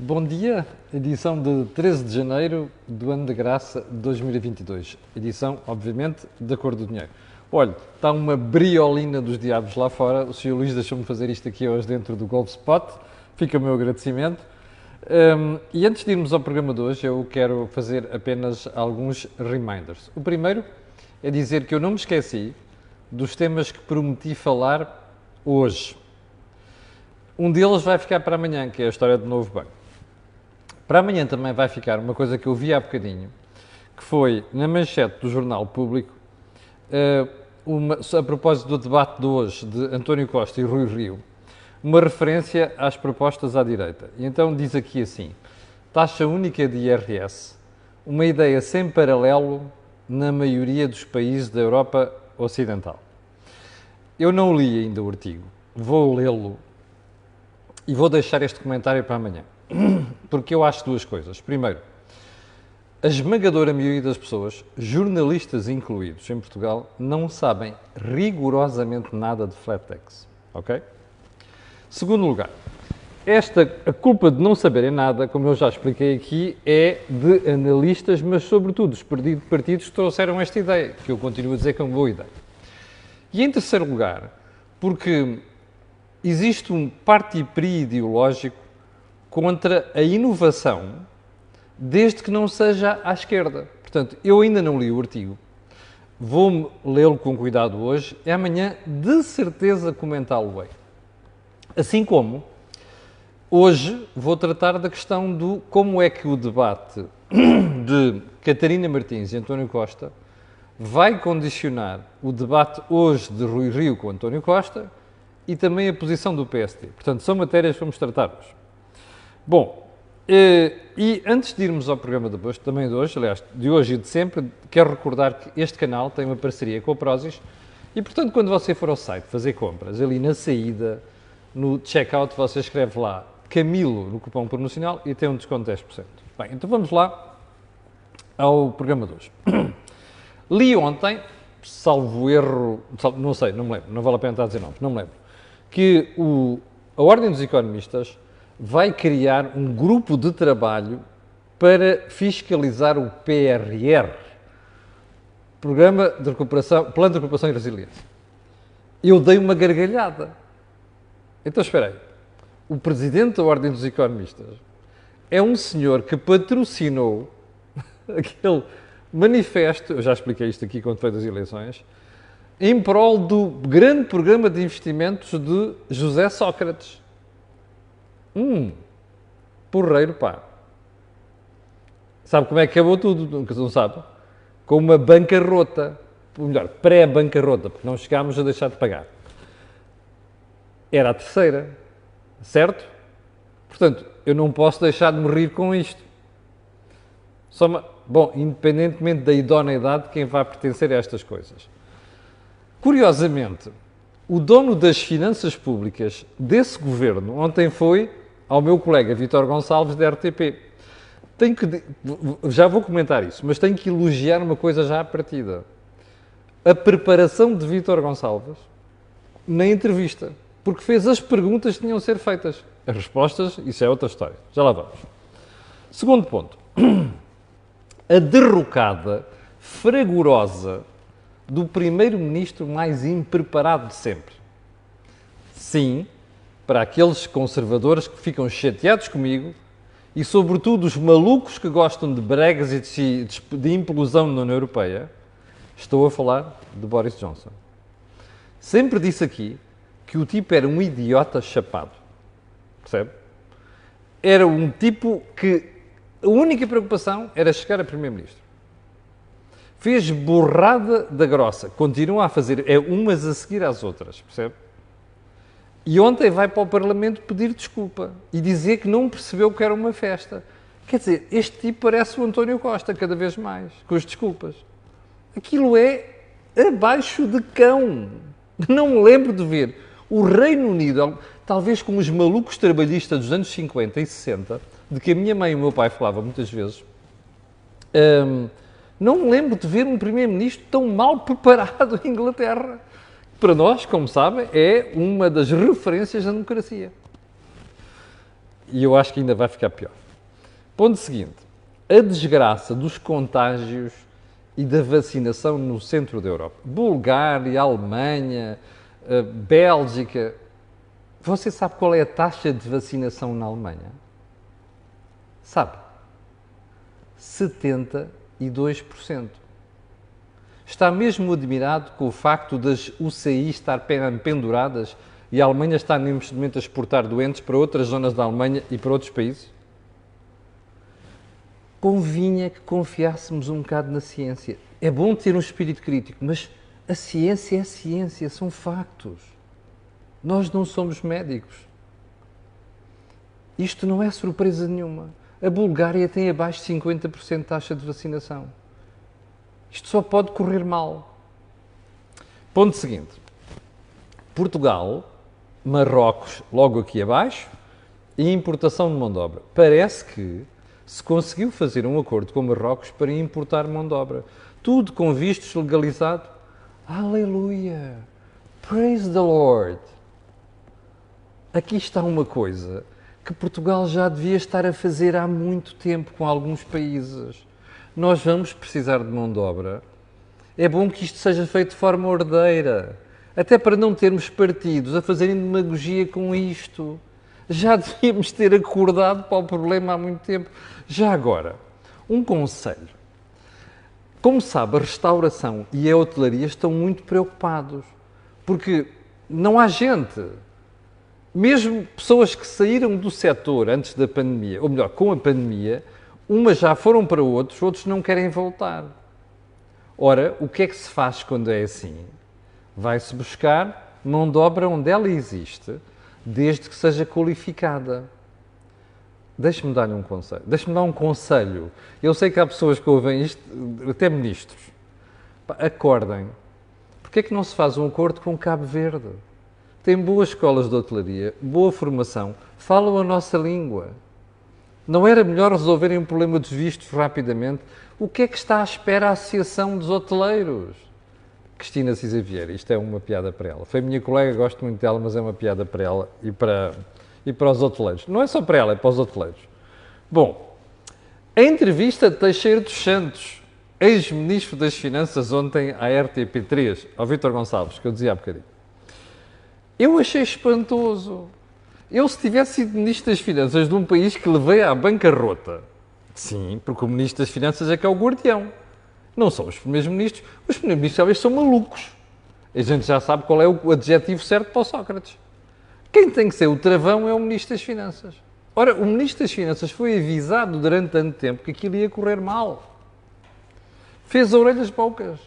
Bom dia, edição de 13 de janeiro do ano de graça de 2022. Edição, obviamente, da cor do dinheiro. Olha, está uma briolina dos diabos lá fora. O Sr. Luís deixou-me fazer isto aqui hoje dentro do Golf Spot. Fica o meu agradecimento. E antes de irmos ao programa de hoje, eu quero fazer apenas alguns reminders. O primeiro é dizer que eu não me esqueci dos temas que prometi falar hoje. Um deles vai ficar para amanhã, que é a história do novo banco. Para amanhã também vai ficar uma coisa que eu vi há bocadinho, que foi na manchete do Jornal Público, a propósito do debate de hoje de António Costa e Rui Rio, uma referência às propostas à direita. E então diz aqui assim: taxa única de IRS, uma ideia sem paralelo na maioria dos países da Europa Ocidental. Eu não li ainda o artigo, vou lê-lo e vou deixar este comentário para amanhã, porque eu acho duas coisas. Primeiro, a esmagadora maioria das pessoas, jornalistas incluídos em Portugal, não sabem rigorosamente nada de flat tax, ok? Segundo lugar, a culpa de não saberem nada, como eu já expliquei aqui, é de analistas, mas sobretudo os partidos que trouxeram esta ideia, que eu continuo a dizer que é uma boa ideia. E em terceiro lugar, porque existe um parti-pris ideológico contra a inovação, desde que não seja à esquerda. Portanto, eu ainda não li o artigo, vou lê-lo com cuidado hoje e amanhã, de certeza, comentá-lo-ei. Assim como, hoje, vou tratar da questão do como é que o debate de Catarina Martins e António Costa vai condicionar o debate hoje de Rui Rio com António Costa e também a posição do PSD. Portanto, são matérias que vamos tratar hoje. Bom, e antes de irmos ao programa de hoje, também de hoje, aliás, de hoje e de sempre, quero recordar que este canal tem uma parceria com a Prozis e, portanto, quando você for ao site fazer compras, ali na saída, no checkout, você escreve lá Camilo no cupom promocional e tem um desconto de 10%. Bem, então vamos lá ao programa de hoje. Li ontem, salvo erro, não sei, não me lembro, não vale a pena estar a dizer nomes, não me lembro, que a Ordem dos Economistas vai criar um grupo de trabalho para fiscalizar o PRR, Plano de Recuperação e Resiliência. Eu dei uma gargalhada. Então, espera aí. O presidente da Ordem dos Economistas é um senhor que patrocinou aquele manifesto, eu já expliquei isto aqui quando foi das eleições, em prol do grande programa de investimentos de José Sócrates. Porreiro, pá. Sabe como é que acabou tudo? Nunca não sabe? Com uma bancarrota. Ou melhor, pré-bancarrota, porque não chegámos a deixar de pagar. Era a terceira, certo? Portanto, eu não posso deixar de me rir com isto. Bom, independentemente da idoneidade de quem vai pertencer a estas coisas. Curiosamente, o dono das finanças públicas desse governo ontem foi ao meu colega Vítor Gonçalves da RTP. Já vou comentar isso, mas tenho que elogiar uma coisa já à partida. A preparação de Vítor Gonçalves na entrevista, porque fez as perguntas que tinham de ser feitas. As respostas, isso é outra história. Já lá vamos. Segundo ponto. A derrocada fragorosa do primeiro-ministro mais impreparado de sempre. Sim, para aqueles conservadores que ficam chateados comigo e, sobretudo, os malucos que gostam de Brexit e de implosão na União Europeia, estou a falar de Boris Johnson. Sempre disse aqui que o tipo era um idiota chapado. Percebe? Era um tipo que a única preocupação era chegar a primeiro-ministro. Fez borrada da grossa. Continua a fazer umas a seguir às outras. Percebe? E ontem vai para o Parlamento pedir desculpa e dizer que não percebeu que era uma festa. Quer dizer, este tipo parece o António Costa cada vez mais, com as desculpas. Aquilo é abaixo de cão. Não me lembro de ver o Reino Unido, talvez com os malucos trabalhistas dos anos 50 e 60, de que a minha mãe e o meu pai falavam muitas vezes, não me lembro de ver um primeiro-ministro tão mal preparado em Inglaterra. Para nós, como sabem, é uma das referências da democracia. E eu acho que ainda vai ficar pior. Ponto seguinte. A desgraça dos contágios e da vacinação no centro da Europa. Bulgária, Alemanha, Bélgica. Você sabe qual é a taxa de vacinação na Alemanha? Sabe? 72%. Está mesmo admirado com o facto das UCI estar penduradas e a Alemanha está neste momento a exportar doentes para outras zonas da Alemanha e para outros países? Convinha que confiássemos um bocado na ciência. É bom ter um espírito crítico, mas a ciência é ciência, são factos. Nós não somos médicos. Isto não é surpresa nenhuma. A Bulgária tem abaixo de 50% de taxa de vacinação. Isto só pode correr mal. Ponto seguinte. Portugal, Marrocos, logo aqui abaixo, e importação de mão de obra. Parece que se conseguiu fazer um acordo com Marrocos para importar mão de obra. Tudo com vistos legalizado. Aleluia! Praise the Lord! Aqui está uma coisa que Portugal já devia estar a fazer há muito tempo com alguns países. Nós vamos precisar de mão de obra. É bom que isto seja feito de forma ordeira, até para não termos partidos a fazerem demagogia com isto. Já devíamos ter acordado para o problema há muito tempo. Já agora, um conselho. Como sabe, a restauração e a hotelaria estão muito preocupados, porque não há gente. Mesmo pessoas que saíram do setor antes da pandemia, ou melhor, com a pandemia, umas já foram para outros, outros não querem voltar. Ora, o que é que se faz quando é assim? Vai-se buscar mão de obra onde ela existe, desde que seja qualificada. Deixe-me dar-lhe um conselho. Deixe-me dar um conselho. Eu sei que há pessoas que ouvem isto, até ministros. Acordem. Porquê é que não se faz um acordo com Cabo Verde? Tem boas escolas de hotelaria, boa formação, falam a nossa língua. Não era melhor resolverem o problema dos vistos rapidamente? O que é que está à espera a Associação dos Hoteleiros? Cristina Cisa Vieira, isto é uma piada para ela. Foi minha colega, gosto muito dela, mas é uma piada para ela e para os hoteleiros. Não é só para ela, é para os hoteleiros. Bom, a entrevista de Teixeira dos Santos, ex-ministro das Finanças, ontem à RTP3, ao Vítor Gonçalves, que eu dizia há bocadinho. Eu achei espantoso. Eu, se tivesse sido Ministro das Finanças de um país que levei à bancarrota, sim, porque o Ministro das Finanças é que é o guardião. Não são os primeiros ministros. Os primeiros ministros talvez são malucos. A gente já sabe qual é o adjetivo certo para o Sócrates. Quem tem que ser o travão é o Ministro das Finanças. Ora, o Ministro das Finanças foi avisado durante tanto tempo que aquilo ia correr mal. Fez orelhas poucas.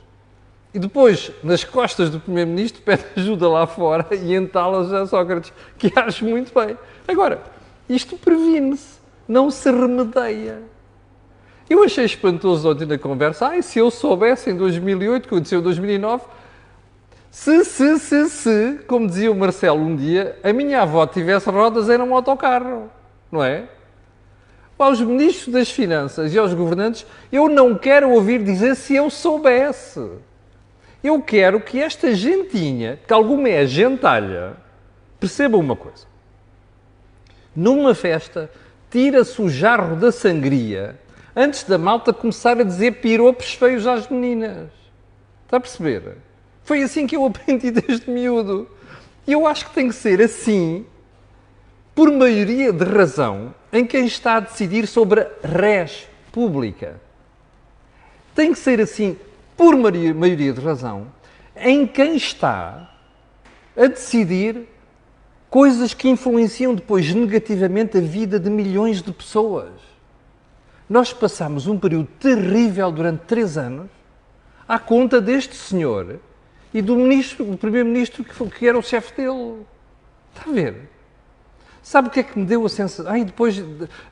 E depois, nas costas do Primeiro-Ministro, pede ajuda lá fora e entala-os a Sócrates, que acho muito bem. Agora, isto previne-se, não se remedeia. Eu achei espantoso ontem na conversa, se eu soubesse em 2008, que aconteceu em 2009, se, como dizia o Marcelo um dia, a minha avó tivesse rodas, era um autocarro, não é? Aos ministros das Finanças e aos governantes, eu não quero ouvir dizer se eu soubesse. Eu quero que esta gentinha, que alguma é gentalha, perceba uma coisa. Numa festa, tira-se o jarro da sangria antes da malta começar a dizer piropos feios às meninas. Está a perceber? Foi assim que eu aprendi desde miúdo. E eu acho que tem que ser assim, por maioria de razão, em quem está a decidir sobre a res pública. Tem que ser assim, por maioria de razão, em quem está a decidir coisas que influenciam depois negativamente a vida de milhões de pessoas. Nós passámos um período terrível durante 3 anos à conta deste senhor e do primeiro-ministro que era o chefe dele. Está a ver? Sabe o que é que me deu a sensação? Depois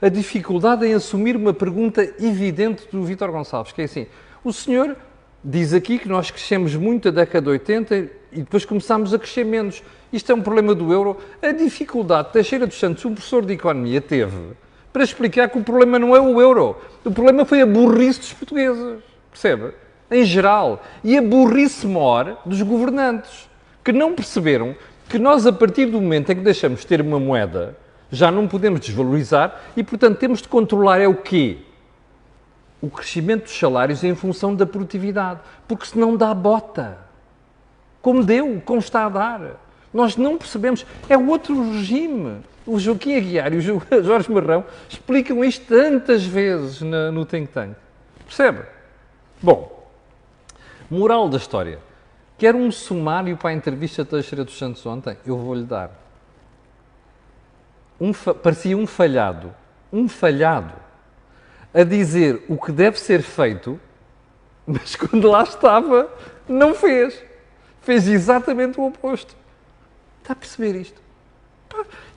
a dificuldade em assumir uma pergunta evidente do Vítor Gonçalves, que é assim, o senhor diz aqui que nós crescemos muito na década de 80 e depois começámos a crescer menos. Isto é um problema do euro. A dificuldade que Teixeira dos Santos, um professor de economia, teve para explicar que o problema não é o euro. O problema foi a burrice dos portugueses. Percebe? Em geral. E a burrice maior dos governantes, que não perceberam que nós, a partir do momento em que deixamos de ter uma moeda Já não podemos desvalorizar e, portanto, temos de controlar é o quê? O crescimento dos salários em função da produtividade, porque senão dá bota. Como está a dar. Nós não percebemos. É outro regime. O Joaquim Aguiar e o Jorge Marrão explicam isto tantas vezes no Think Tank. Percebe? Bom, moral da história. Quer um sumário para a entrevista de Teixeira dos Santos ontem? Eu vou-lhe dar. Parecia um falhado. Um falhado. A dizer o que deve ser feito, mas quando lá estava, não fez. Fez exatamente o oposto. Está a perceber isto?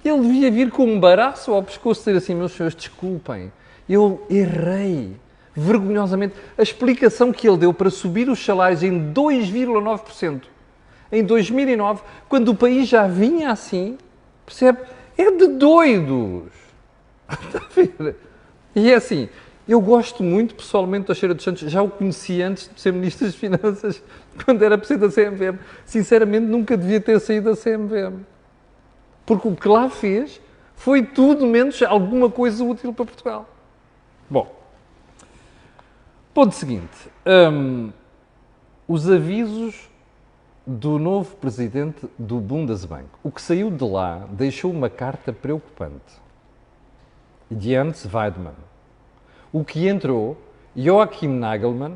Ele devia vir com um baraço ao pescoço e dizer assim, meus senhores, desculpem, eu errei, vergonhosamente. A explicação que ele deu para subir os salários em 2,9% em 2009, quando o país já vinha assim, percebe? É de doidos. Está a ver? E é assim, eu gosto muito, pessoalmente, da Teixeira dos Santos. Já o conheci antes de ser Ministro das Finanças, quando era Presidente da CMVM. Sinceramente, nunca devia ter saído da CMVM. Porque o que lá fez foi tudo menos alguma coisa útil para Portugal. Bom, ponto seguinte. Os avisos do novo Presidente do Bundesbank. O que saiu de lá deixou uma carta preocupante. Jens Weidmann. O que entrou, Joachim Nagelmann,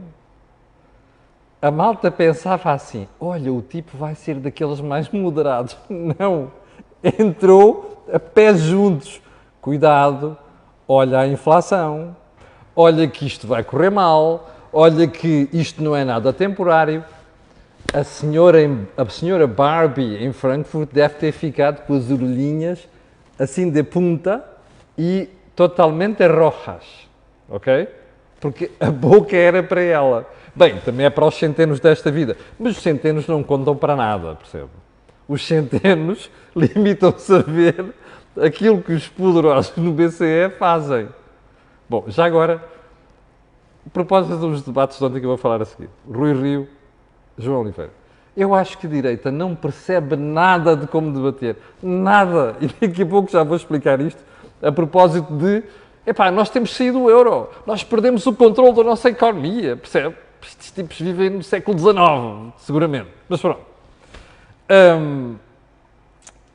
a malta pensava assim, olha, o tipo vai ser daqueles mais moderados. Não, entrou a pés juntos. Cuidado, olha a inflação, olha que isto vai correr mal, olha que isto não é nada temporário. A senhora Barbie em Frankfurt deve ter ficado com as orelhinhas assim de punta e totalmente rojas. Ok? Porque a boca era para ela. Bem, também é para os centenos desta vida. Mas os centenos não contam para nada, percebe? Os centenos limitam-se a ver aquilo que os poderosos no BCE fazem. Bom, já agora, a propósito dos debates de ontem que eu vou falar a seguir. Rui Rio, João Oliveira. Eu acho que a direita não percebe nada de como debater. Nada. E daqui a pouco já vou explicar isto a propósito de nós temos saído do euro, nós perdemos o controle da nossa economia, percebe? Estes tipos vivem no século XIX, seguramente. Mas pronto.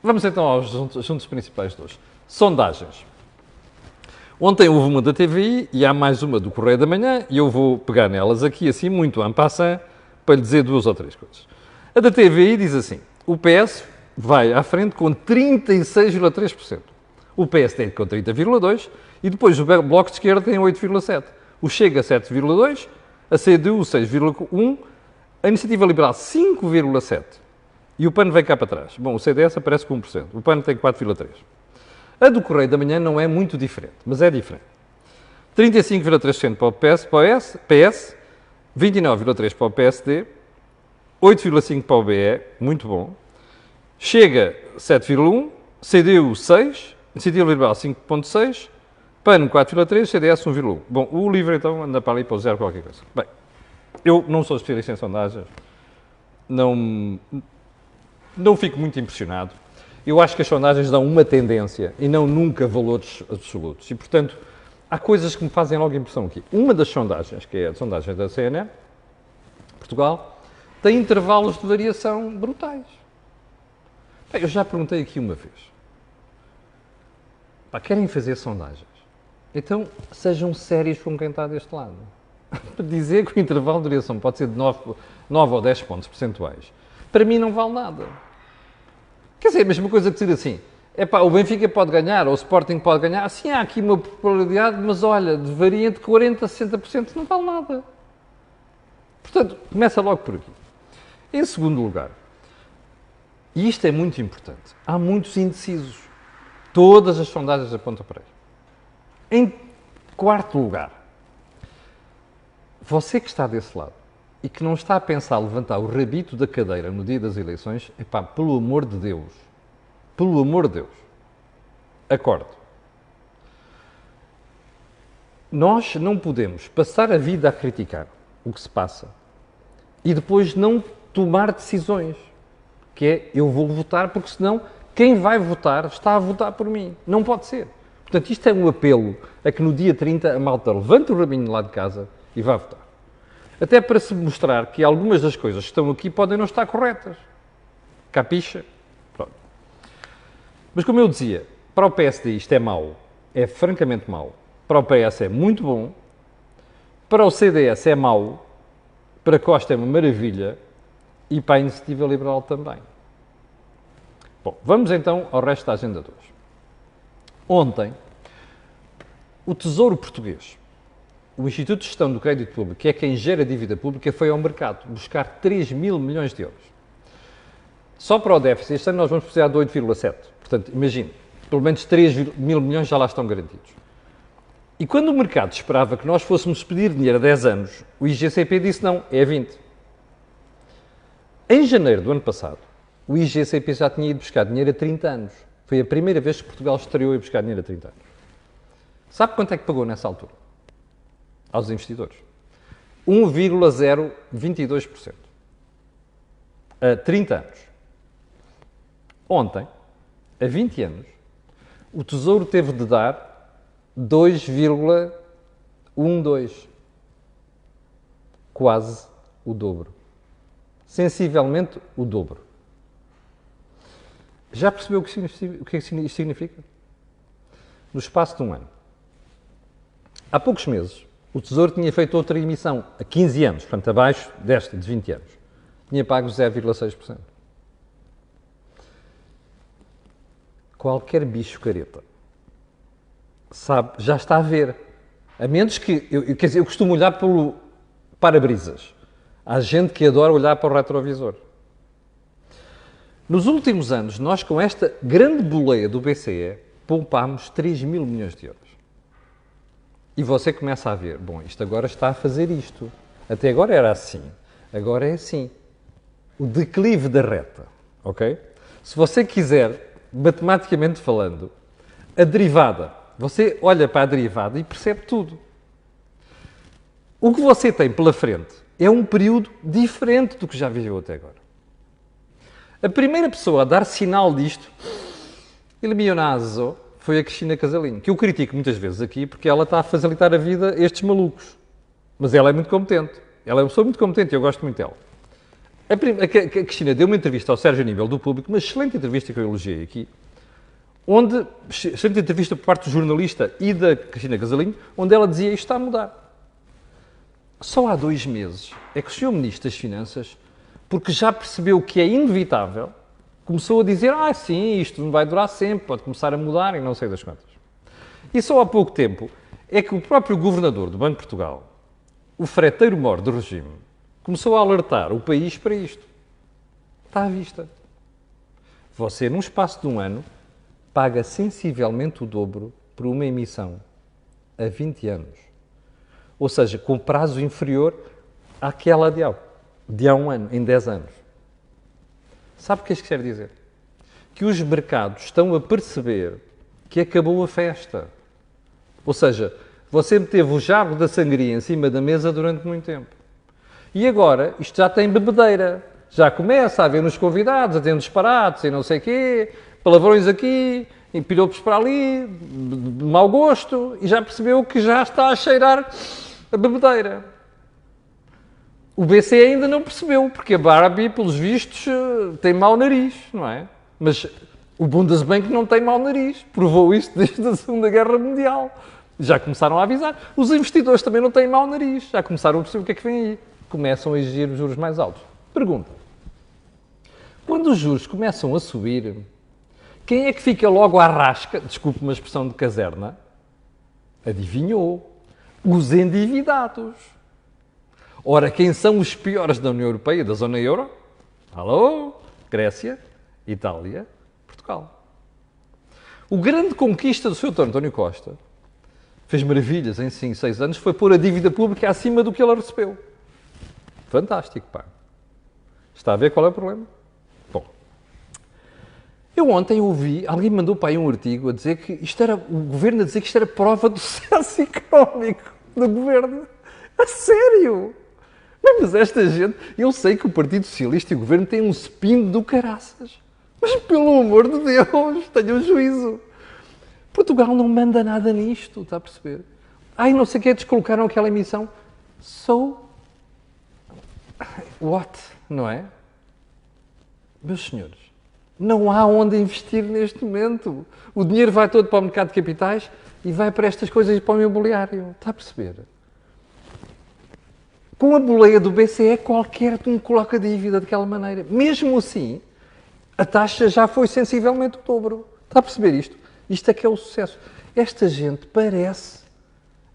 Vamos então aos assuntos principais de hoje. Sondagens. Ontem houve uma da TVI e há mais uma do Correio da Manhã e eu vou pegar nelas aqui assim muito en passant para lhe dizer 2 ou 3 coisas. A da TVI diz assim, o PS vai à frente com 36,3%. O PSD com 30,2% e depois o Bloco de Esquerda tem 8,7%. O Chega 7,2%, a CDU 6,1%, a Iniciativa Liberal 5,7%. E o PAN vem cá para trás. Bom, o CDS aparece com 1%. O PAN tem 4,3%. A do Correio da Manhã não é muito diferente, mas é diferente. 35,3% para o PS, 29,3% para o PSD, 8,5% para o BE, muito bom. Chega 7,1%, CDU 6%, Iniciativa Liberal 5,6%, PAN 4,3%, CDS 1,1%. Bom, o LIVRE então anda para ali para o 0 qualquer coisa. Bem, eu não sou especialista em sondagens, não fico muito impressionado. Eu acho que as sondagens dão uma tendência e não nunca valores absolutos. E, portanto, há coisas que me fazem logo impressão aqui. Uma das sondagens, que é a sondagem da CNN, Portugal, tem intervalos de variação brutais. Bem, eu já perguntei aqui uma vez. Querem fazer sondagens? Então, sejam sérios com quem está deste lado. Para dizer que o intervalo de variação pode ser de 9 ou 10 pontos percentuais, para mim não vale nada. Quer dizer, a mesma coisa que dizer assim, o Benfica pode ganhar, ou o Sporting pode ganhar, sim, há aqui uma probabilidade, mas olha, varia entre 40% a 60%, não vale nada. Portanto, começa logo por aqui. Em segundo lugar, e isto é muito importante, há muitos indecisos. Todas as sondagens apontam para aí. Em quarto lugar, você que está desse lado e que não está a pensar levantar o rabito da cadeira no dia das eleições, pelo amor de Deus, acorde. Nós não podemos passar a vida a criticar o que se passa e depois não tomar decisões, que é, eu vou votar porque senão Quem vai votar está a votar por mim. Não pode ser. Portanto, isto é um apelo a que no dia 30 a malta levante o rabinho lá de casa e vá votar. Até para se mostrar que algumas das coisas que estão aqui podem não estar corretas. Capixa? Pronto. Mas como eu dizia, para o PSD isto é mau. É francamente mau. Para o PS é muito bom. Para o CDS é mau. Para Costa é uma maravilha. E para a Iniciativa Liberal também. Bom, vamos então ao resto da agenda de hoje. Ontem, o Tesouro Português, o Instituto de Gestão do Crédito Público, que é quem gera a dívida pública, foi ao mercado buscar 3 mil milhões de euros. Só para o déficit, este ano nós vamos precisar de 8,7. Portanto, imagine, pelo menos 3 mil milhões já lá estão garantidos. E quando o mercado esperava que nós fôssemos pedir dinheiro a 10 anos, o IGCP disse não, é a 20. Em janeiro do ano passado, o IGCP já tinha ido buscar dinheiro a 30 anos. Foi a primeira vez que Portugal estreou a ir buscar dinheiro a 30 anos. Sabe quanto é que pagou nessa altura? Aos investidores. 1,022%. A 30 anos. Ontem, a 20 anos, o Tesouro teve de dar 2,12. Quase o dobro. Sensivelmente o dobro. Já percebeu o que isto significa? No espaço de um ano. Há poucos meses, o Tesouro tinha feito outra emissão, a 15 anos, portanto, abaixo desta, de 20 anos. Tinha pago 0,6%. Qualquer bicho careta sabe, já está a ver. A menos que, quer dizer, eu costumo olhar pelo para-brisas. Há gente que adora olhar para o retrovisor. Nos últimos anos, nós com esta grande boleia do BCE, poupámos 3 mil milhões de euros. E você começa a ver, bom, isto agora está a fazer isto. Até agora era assim, agora é assim. O declive da reta, ok? Se você quiser, matematicamente falando, a derivada, você olha para a derivada e percebe tudo. O que você tem pela frente é um período diferente do que já viveu até agora. A primeira pessoa a dar sinal disto, il mio naso, foi a Cristina Casalinho, que eu critico muitas vezes aqui porque ela está a facilitar a vida a estes malucos. Mas ela é muito competente. Ela é uma pessoa muito competente e eu gosto muito dela. A Cristina deu uma entrevista ao Sérgio Nível do Público, uma excelente entrevista que eu elogiei aqui, onde, excelente entrevista por parte do jornalista e da Cristina Casalinho, onde ela dizia isto está a mudar. Só há 2 meses é que o Sr. Ministro das Finanças, porque já percebeu que é inevitável, começou a dizer, sim, isto não vai durar sempre, pode começar a mudar e não sei das quantas. E só há pouco tempo é que o próprio Governador do Banco de Portugal, o freteiro-mor do regime, começou a alertar o país para isto. Está à vista. Você, num espaço de um ano, paga sensivelmente o dobro por uma emissão a 20 anos. Ou seja, com prazo inferior àquela de há um ano, em 10 anos. Sabe o que isto quer dizer? Que os mercados estão a perceber que acabou a festa. Ou seja, você teve o jarro da sangria em cima da mesa durante muito tempo. E agora, isto já tem bebedeira. Já começa a haver nos convidados, a ter disparados e não sei o quê, palavrões aqui, e piropos para ali, de mau gosto, e já percebeu que já está a cheirar a bebedeira. O BCE ainda não percebeu, porque a Barbie, pelos vistos, tem mau nariz, não é? Mas o Bundesbank não tem mau nariz. Provou isso desde a Segunda Guerra Mundial. Já começaram a avisar. Os investidores também não têm mau nariz. Já começaram a perceber o que é que vem aí. Começam a exigir os juros mais altos. Pergunta. Quando os juros começam a subir, quem é que fica logo à rasca? Desculpe uma expressão de caserna. Adivinhou. Os endividados. Ora, quem são os piores da União Europeia, da zona euro? Alô? Grécia, Itália, Portugal. O grande conquista do Sr. António Costa, fez maravilhas em 5, 6 anos, foi pôr a dívida pública acima do que ela recebeu. Fantástico, pá. Está a ver qual é o problema? Bom, eu ontem ouvi, alguém me mandou para aí um artigo a dizer que isto era, o governo a dizer que isto era prova do sucesso económico do governo. A sério? Mas esta gente, eu sei que o Partido Socialista e o Governo têm um spin do caraças. Mas pelo amor de Deus, tenham juízo. Portugal não manda nada nisto, está a perceber? Ai, não sei o que, descolocaram aquela emissão. So, what? Não é? Meus senhores, não há onde investir neste momento. O dinheiro vai todo para o mercado de capitais e vai para estas coisas e para o imobiliário. Está a perceber? Com a boleia do BCE, qualquer um coloca dívida daquela maneira. Mesmo assim, a taxa já foi sensivelmente o dobro. Está a perceber isto? Isto é que é o sucesso. Esta gente parece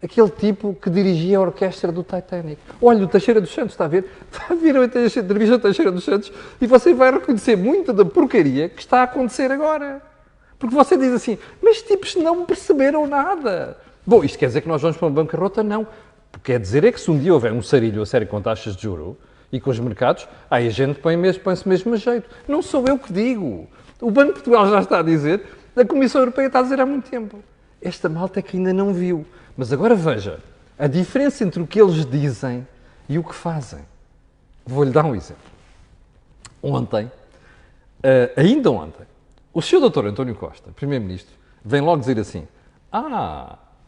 aquele tipo que dirigia a orquestra do Titanic. Olha, o Teixeira dos Santos, está a ver? Está a ver a entrevista do Teixeira dos Santos e você vai reconhecer muita da porcaria que está a acontecer agora. Porque você diz assim, mas tipos não perceberam nada. Bom, isto quer dizer que nós vamos para uma bancarrota? Não. Quer dizer é que se um dia houver um sarilho a sério com taxas de juros e com os mercados, aí a gente põe-se mesmo a jeito. Não sou eu que digo. O Banco de Portugal já está a dizer, a Comissão Europeia está a dizer há muito tempo. Esta malta é que ainda não viu. Mas agora veja, a diferença entre o que eles dizem e o que fazem. Vou-lhe dar um exemplo. Ontem, ainda ontem, o Sr. Dr. António Costa, Primeiro-Ministro, vem logo dizer assim,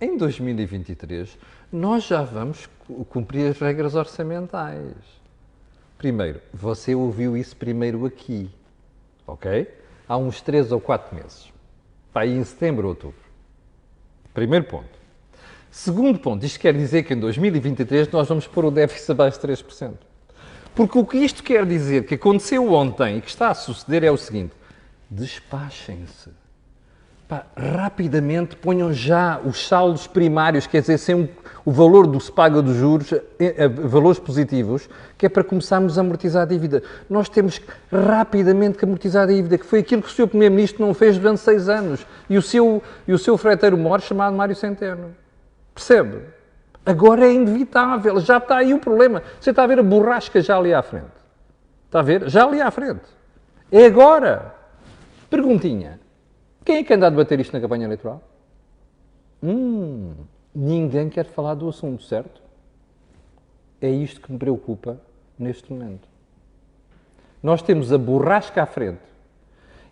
em 2023 nós já vamos cumprir as regras orçamentais. Primeiro, você ouviu isso primeiro aqui, ok? Há uns 3 ou 4 meses. Para aí em setembro ou outubro. Primeiro ponto. Segundo ponto, isto quer dizer que em 2023 nós vamos pôr o déficit abaixo de 3%. Porque o que isto quer dizer, que aconteceu ontem e que está a suceder é o seguinte, despachem-se. Rapidamente ponham já os saldos primários, quer dizer, sem o valor do se paga dos juros, valores positivos, que é para começarmos a amortizar a dívida. Nós temos rapidamente que amortizar a dívida, que foi aquilo que o Sr. Primeiro-Ministro não fez durante 6 anos. E o seu freteiro-mor chamado Mário Centeno. Percebe? Agora é inevitável, já está aí o problema. Você está a ver a borrasca já ali à frente. Está a ver? Já ali à frente. É agora. Perguntinha. Quem é que anda a debater isto na campanha eleitoral? Ninguém quer falar do assunto, certo? É isto que me preocupa neste momento. Nós temos a borrasca à frente.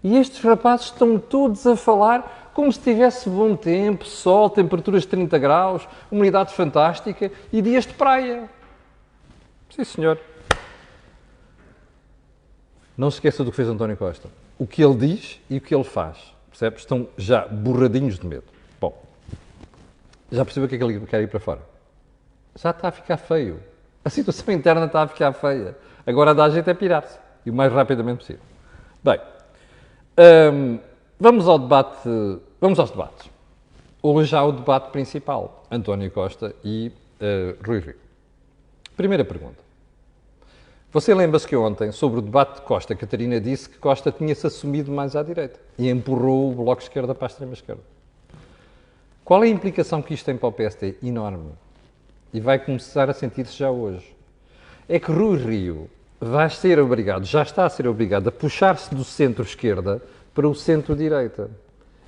E estes rapazes estão todos a falar como se tivesse bom tempo, sol, temperaturas de 30 graus, umidade fantástica e dias de praia. Sim, senhor. Não se esqueça do que fez António Costa. O que ele diz e o que ele faz. Percebe? Estão já borradinhos de medo. Bom, já percebeu o que é que ele quer ir para fora? Já está a ficar feio. A situação interna está a ficar feia. Agora dá jeito é pirar-se. E o mais rapidamente possível. Bem, vamos aos debates. Hoje há o debate principal. António Costa e Rui Rio. Primeira pergunta. Você lembra-se que ontem, sobre o debate de Costa, Catarina disse que Costa tinha-se assumido mais à direita e empurrou o Bloco de Esquerda para a extrema-esquerda. Qual é a implicação que isto tem para o PSD? Enorme. E vai começar a sentir-se já hoje. É que Rui Rio vai ser obrigado, já está a ser obrigado, a puxar-se do centro-esquerda para o centro-direita.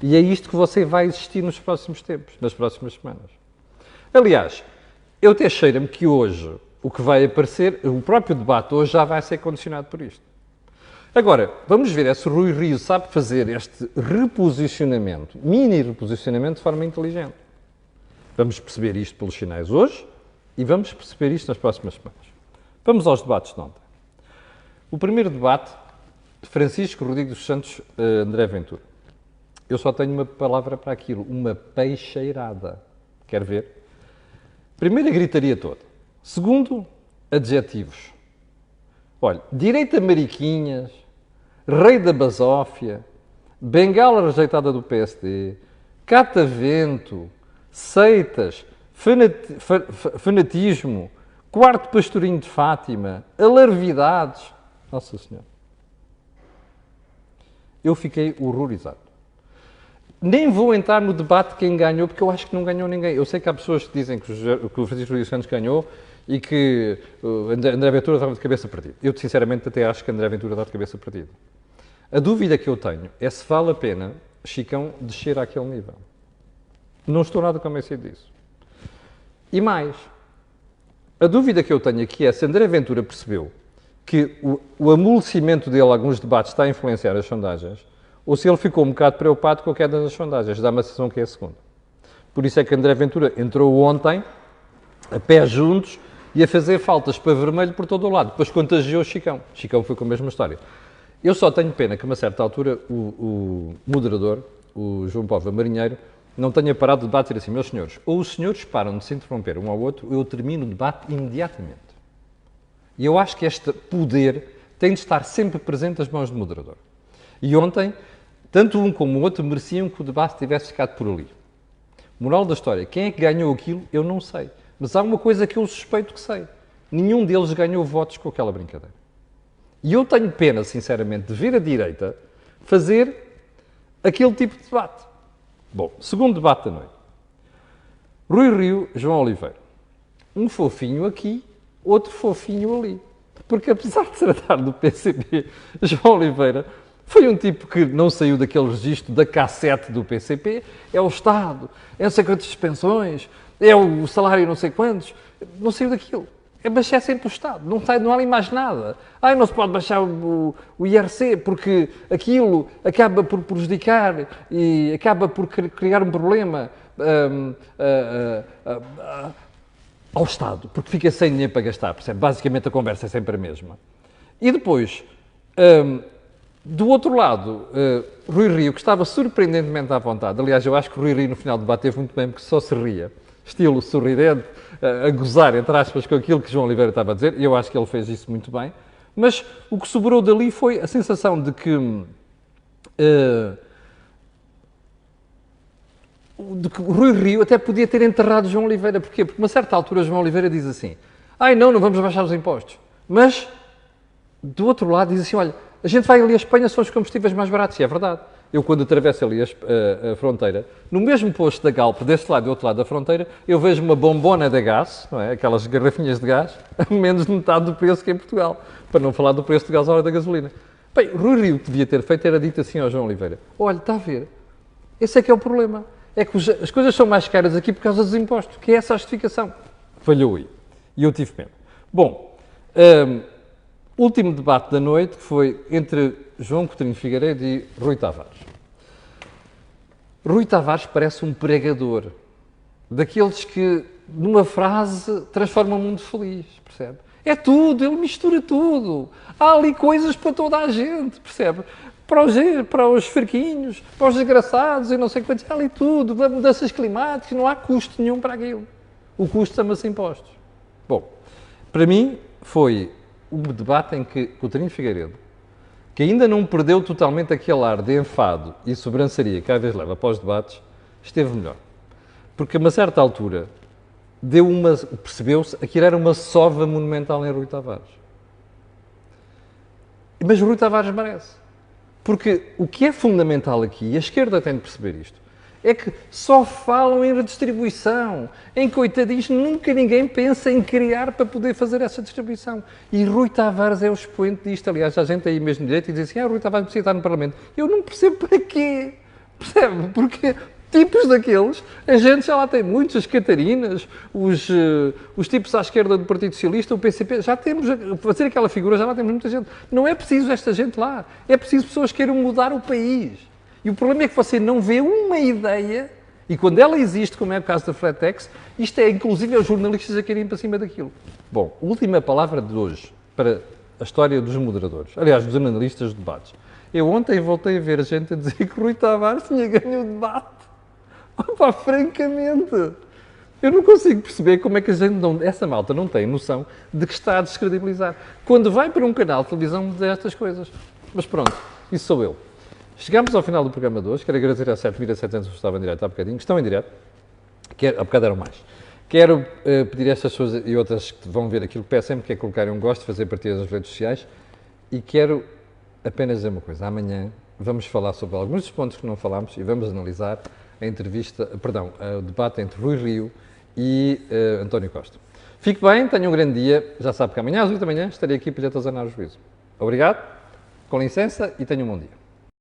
E é isto que você vai existir nos próximos tempos, nas próximas semanas. Aliás, eu até cheiro-me que hoje o que vai aparecer, o próprio debate hoje já vai ser condicionado por isto. Agora, vamos ver se o Rui Rio sabe fazer este reposicionamento, mini reposicionamento, de forma inteligente. Vamos perceber isto pelos sinais hoje e vamos perceber isto nas próximas semanas. Vamos aos debates de ontem. O primeiro debate, Francisco Rodrigues dos Santos, André Ventura. Eu só tenho uma palavra para aquilo, uma peixeirada. Quer ver? Primeiro, a gritaria toda. Segundo, adjetivos. Olha, direita mariquinhas, rei da basófia, bengala rejeitada do PSD, catavento, seitas, fanatismo, quarto pastorinho de Fátima, alarvidades. Nossa Senhora. Eu fiquei horrorizado. Nem vou entrar no debate de quem ganhou, porque eu acho que não ganhou ninguém. Eu sei que há pessoas que dizem que o Francisco Rodrigues Santos ganhou e que André Ventura estava de cabeça perdida. Eu, sinceramente, até acho que André Ventura está de cabeça perdida. A dúvida que eu tenho é se vale a pena Chicão descer àquele nível. Não estou nada convencido disso. E mais, a dúvida que eu tenho aqui é se André Ventura percebeu que o amolecimento dele, alguns debates, está a influenciar as sondagens, ou se ele ficou um bocado preocupado com a queda das sondagens. Dá uma sensação que é a segunda. Por isso é que André Ventura entrou ontem, a pé juntos, e a fazer faltas para vermelho por todo o lado. Depois contagiou o Chicão. Chicão foi com a mesma história. Eu só tenho pena que, a uma certa altura, o moderador, o João Póvoa Marinheiro, não tenha parado de debate e dizer assim, meus senhores, ou os senhores param de se interromper um ao outro, ou eu termino o debate imediatamente. E eu acho que este poder tem de estar sempre presente nas mãos do moderador. E ontem, tanto um como o outro mereciam que o debate tivesse ficado por ali. Moral da história, quem é que ganhou aquilo, eu não sei. Mas há uma coisa que eu suspeito que sei. Nenhum deles ganhou votos com aquela brincadeira. E eu tenho pena, sinceramente, de ver a direita fazer aquele tipo de debate. Bom, segundo debate da noite. Rui Rio, João Oliveira. Um fofinho aqui, outro fofinho ali. Porque apesar de se tratar do PCP, João Oliveira foi um tipo que não saiu daquele registro da cassete do PCP. É o Estado, é não sei quantas pensões, é o salário não sei quantos. Não saiu daquilo. É baixar sempre o Estado. Não há ali mais nada. Não se pode baixar o IRC porque aquilo acaba por prejudicar e acaba por criar um problema ao Estado, porque fica sem dinheiro para gastar, percebe? Basicamente a conversa é sempre a mesma. E depois, do outro lado, Rui Rio, que estava surpreendentemente à vontade. Aliás, eu acho que Rui Rio no final do debate teve muito bem, porque só se ria. Estilo sorridente, a gozar, entre aspas, com aquilo que João Oliveira estava a dizer. E eu acho que ele fez isso muito bem. Mas o que sobrou dali foi a sensação de que Rui Rio até podia ter enterrado João Oliveira. Porquê? Porque a uma certa altura João Oliveira diz assim, não vamos baixar os impostos. Mas, do outro lado, diz assim, olha, a gente vai ali à Espanha, são os combustíveis mais baratos. E é verdade. Eu, quando atravesso ali a fronteira, no mesmo posto da Galp, deste lado e do outro lado da fronteira, eu vejo uma bombona de gás, não é? Aquelas garrafinhas de gás, a menos de metade do preço que em Portugal. Para não falar do preço de gás à hora da gasolina. Bem, Rui Rio, que devia ter feito, era dito assim ao João Oliveira. Olha, está a ver? Esse é que é o problema. É que as coisas são mais caras aqui por causa dos impostos, que é essa a justificação. Falhou aí. E eu tive pena. Bom, último debate da noite, que foi entre João Coutinho Figueiredo e Rui Tavares. Rui Tavares parece um pregador, daqueles que, numa frase, transforma o mundo feliz, percebe? É tudo, ele mistura tudo. Há ali coisas para toda a gente, percebe? Para os fraquinhos, para os desgraçados e não sei quantos, há ali tudo, mudanças climáticas, não há custo nenhum para aquilo. O custo chama-se impostos. Bom, para mim foi um debate em que Coutinho Figueiredo, que ainda não perdeu totalmente aquele ar de enfado e sobrançaria que às vezes leva para os debates, esteve melhor. Porque a uma certa altura percebeu-se que aquilo era uma sova monumental em Rui Tavares. Mas Rui Tavares merece. Porque o que é fundamental aqui, e a esquerda tem de perceber isto, é que só falam em redistribuição, em coitadinhos, nunca ninguém pensa em criar para poder fazer essa distribuição. E Rui Tavares é o expoente disto. Aliás, a gente aí mesmo direito e diz assim, Rui Tavares precisa estar no Parlamento. Eu não percebo para quê. Percebe? Porque tipos daqueles, a gente já lá tem muitos, as Catarinas, os tipos à esquerda do Partido Socialista, o PCP, já temos, a fazer aquela figura, já lá temos muita gente. Não é preciso esta gente lá. É preciso pessoas que queiram mudar o país. E o problema é que você não vê uma ideia, e quando ela existe, como é o caso da Flatex, isto é, inclusive, os jornalistas a querem ir para cima daquilo. Bom, última palavra de hoje, para a história dos moderadores, aliás, dos analistas de debates. Eu ontem voltei a ver a gente a dizer que Rui Tavares tinha ganho o debate. Opa, francamente, eu não consigo perceber como é que a gente essa malta não tem noção de que está a descredibilizar. Quando vai para um canal de televisão dizer estas coisas. Mas pronto, isso sou eu. Chegamos ao final do programa de hoje. Quero agradecer às 7.700 que estavam em direto há bocadinho, que estão em direto. Há bocado eram mais. Quero pedir a estas pessoas e outras que vão ver aquilo que peço sempre, que é colocarem um gosto, fazer partidas nas redes sociais. E quero apenas dizer uma coisa. Amanhã vamos falar sobre alguns dos pontos que não falámos e vamos analisar o debate entre Rui Rio e António Costa. Fique bem, tenha um grande dia. Já sabe que amanhã às 8 da manhã estarei aqui para lhe atazanar o juízo. Obrigado, com licença e tenha um bom dia.